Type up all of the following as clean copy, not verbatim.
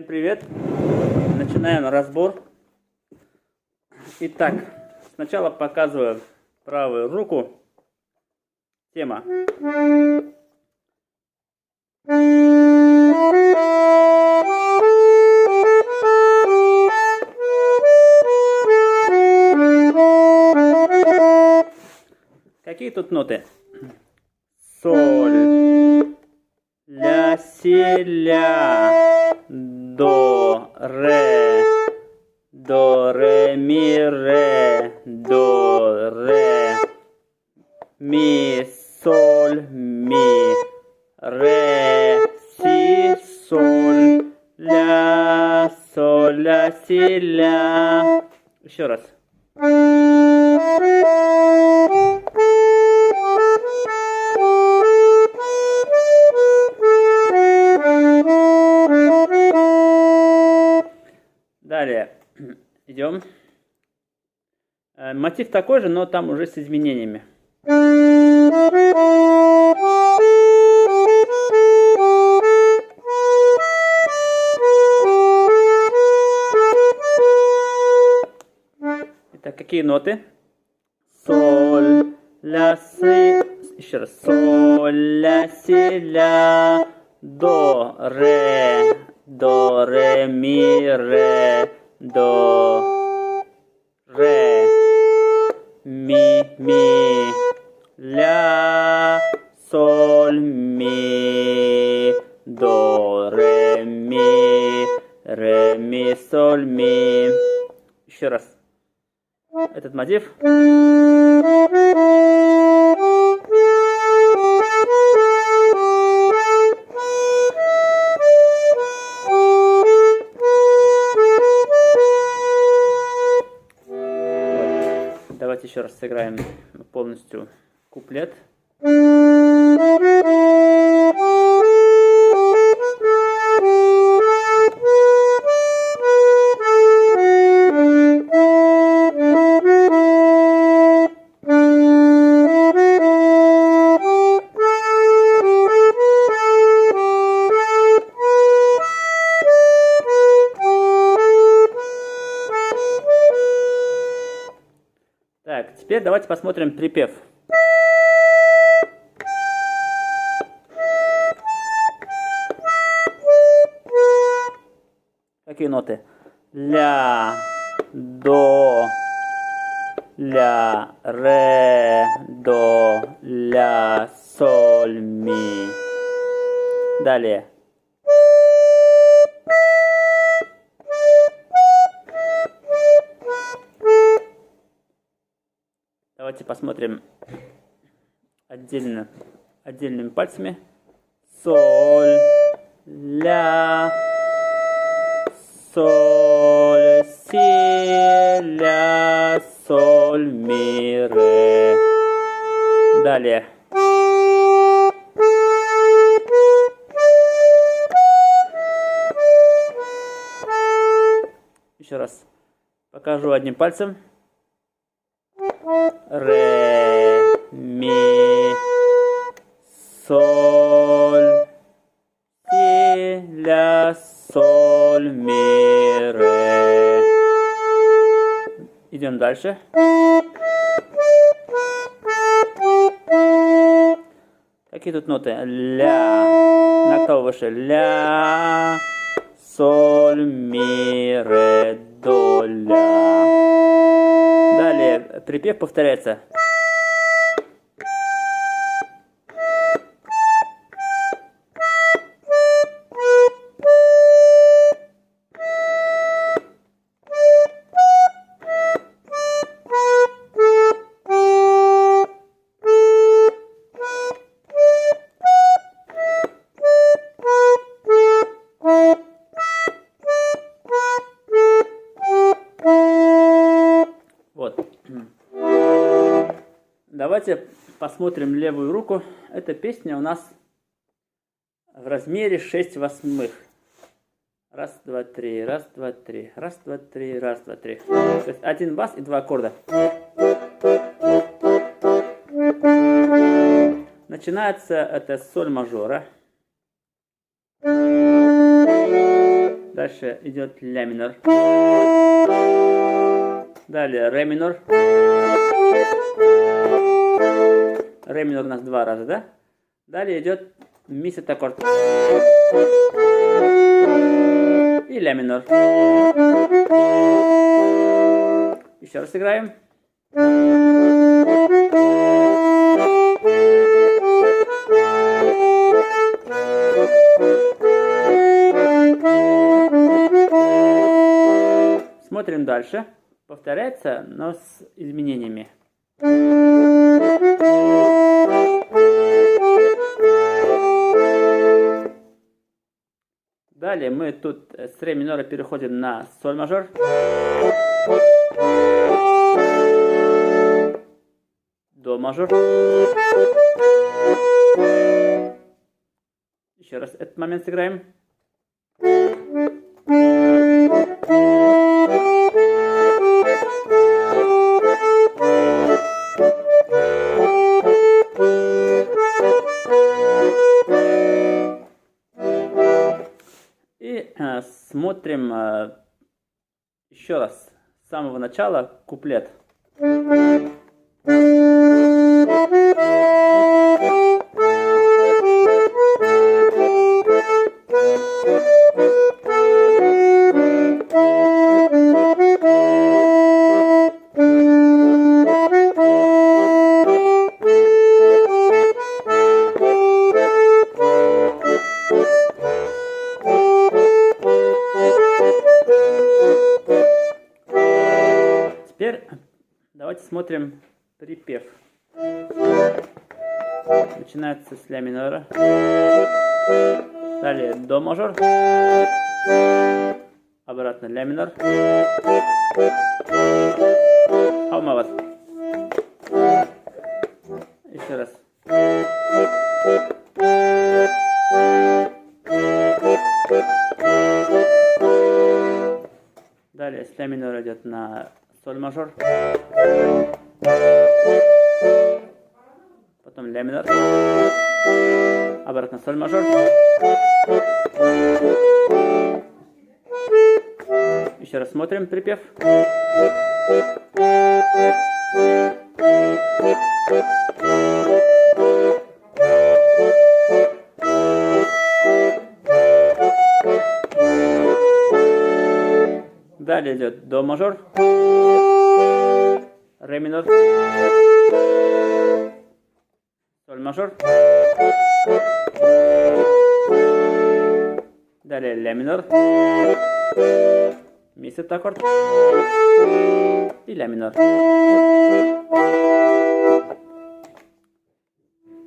Всем привет! Начинаем разбор. Итак, сначала показываю правую руку. Тема. Какие тут ноты? Соль, ля, си, ля, до, ре, ми, ре, до, ре, ми, соль, ми, ре, си, соль, ля, си, ля. Еще раз. Далее идем. Мотив такой же, но там уже с изменениями. Итак, какие ноты? Соль, ля, си. Еще раз. Соль, ля, си, ля, до, ре, ми, ре, до, ре, ми, ля, соль, ми, до, ре, ми, соль, ми. Еще раз. Этот мотив. Давайте еще раз сыграем полностью куплет. Так, теперь давайте посмотрим припев. Какие ноты? Ля, до, ля, ре, до, ля, соль, ми. Далее. Давайте посмотрим отдельными пальцами. Соль, ля, соль, си, ля, соль, ми, ре. Далее. Еще раз покажу одним пальцем. Ре, ми, дальше. Какие тут ноты? Ля. На октаву выше. Ля, соль, ми, ре, до, ля. Далее припев повторяется. Вот. Давайте посмотрим левую руку. Эта песня у нас в размере 6/8. Раз, два, три, раз, два, три, раз, два, три, раз, два, три. То есть один бас и 2 аккорда. Начинается это с соль мажора. Дальше идет ля минор. Далее ре минор. Ре минор у нас 2 раза, да? Далее идет ми сет аккорд. И ля минор. Еще раз играем. Смотрим дальше. Повторяется, но с изменениями. Далее мы тут с ре минора переходим на соль мажор. До мажор. Еще раз этот момент сыграем. И смотрим еще раз с самого начала куплет. Теперь давайте смотрим припев. Начинается с ля минора. Далее до мажор. Обратно ля минор. Алмават. Еще раз. Далее с ля минора идет на соль мажор. Потом ля минор. Обратно соль мажор. Еще раз смотрим припев. Далее идет до мажор. Ре минор. Соль мажор. Далее ля минор. Ми сет аккорд. И ля минор.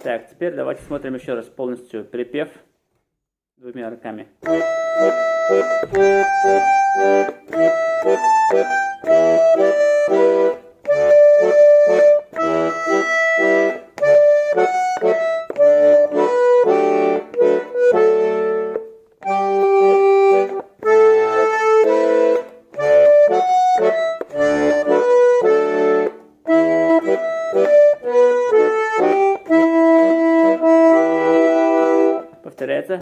Так, теперь давайте смотрим еще раз полностью припев двумя руками. Повторяется.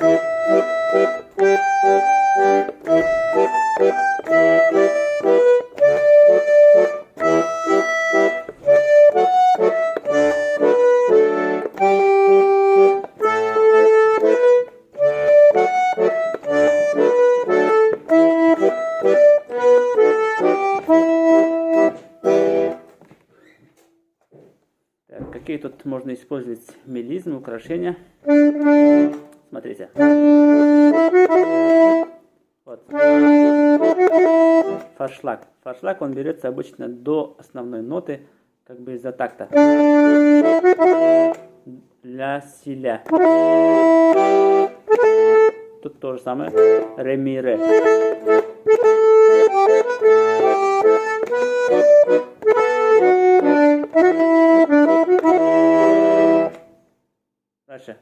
какие тут можно использовать мелизмы, украшения. Смотрите. Вот. Форшлаг. Форшлаг, он берется обычно до основной ноты, как бы из-за такта. Ля, си, ля. Тут то же самое. Ре, ми, ре. Дальше.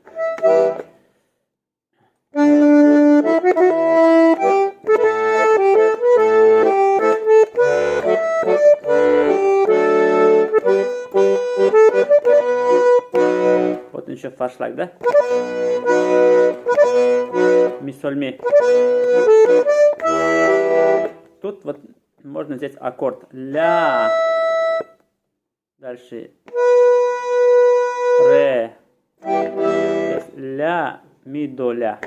Вот еще форшлаг, да? Ми, соль, ми. Тут вот можно взять аккорд ля. Дальше ре. Ля, ми, до, ля.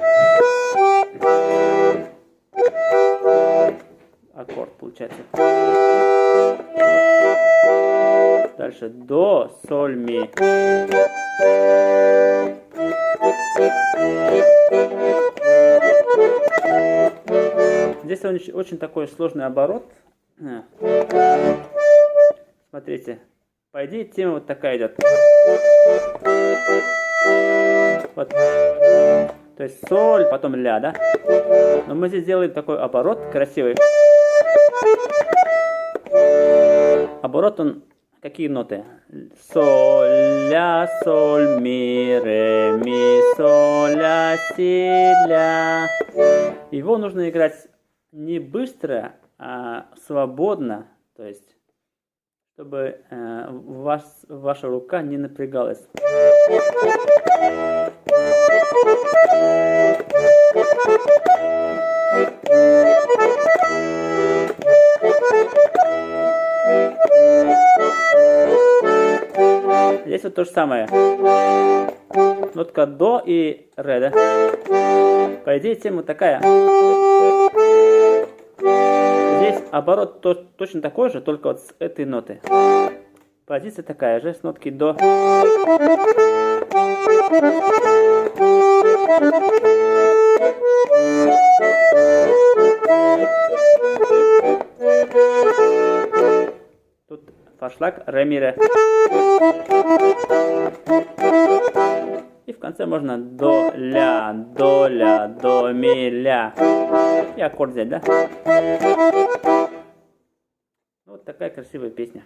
Аккорд получается. Дальше до, соль, ми. Здесь очень такой сложный оборот. Смотрите. По идее, тема вот такая идет. Вот. То есть соль, потом ля, да? Но мы здесь делаем такой оборот красивый. Оборот, он какие ноты? Соль, ля, соль, ми, ре, ми, соль, ля, си, ля. Его нужно играть не быстро, а свободно. То есть, чтобы ваша рука не напрягалась. Здесь вот то же самое. Нотка до и ре, да? По идее, тема такая. Здесь оборот точно такой же, только вот с этой ноты. Позиция такая же, с нотки до. Тут форшлаг, ре, ми, ре. И в конце можно до, ля, до, ми, ля. И аккорд взять, да? Вот такая красивая песня.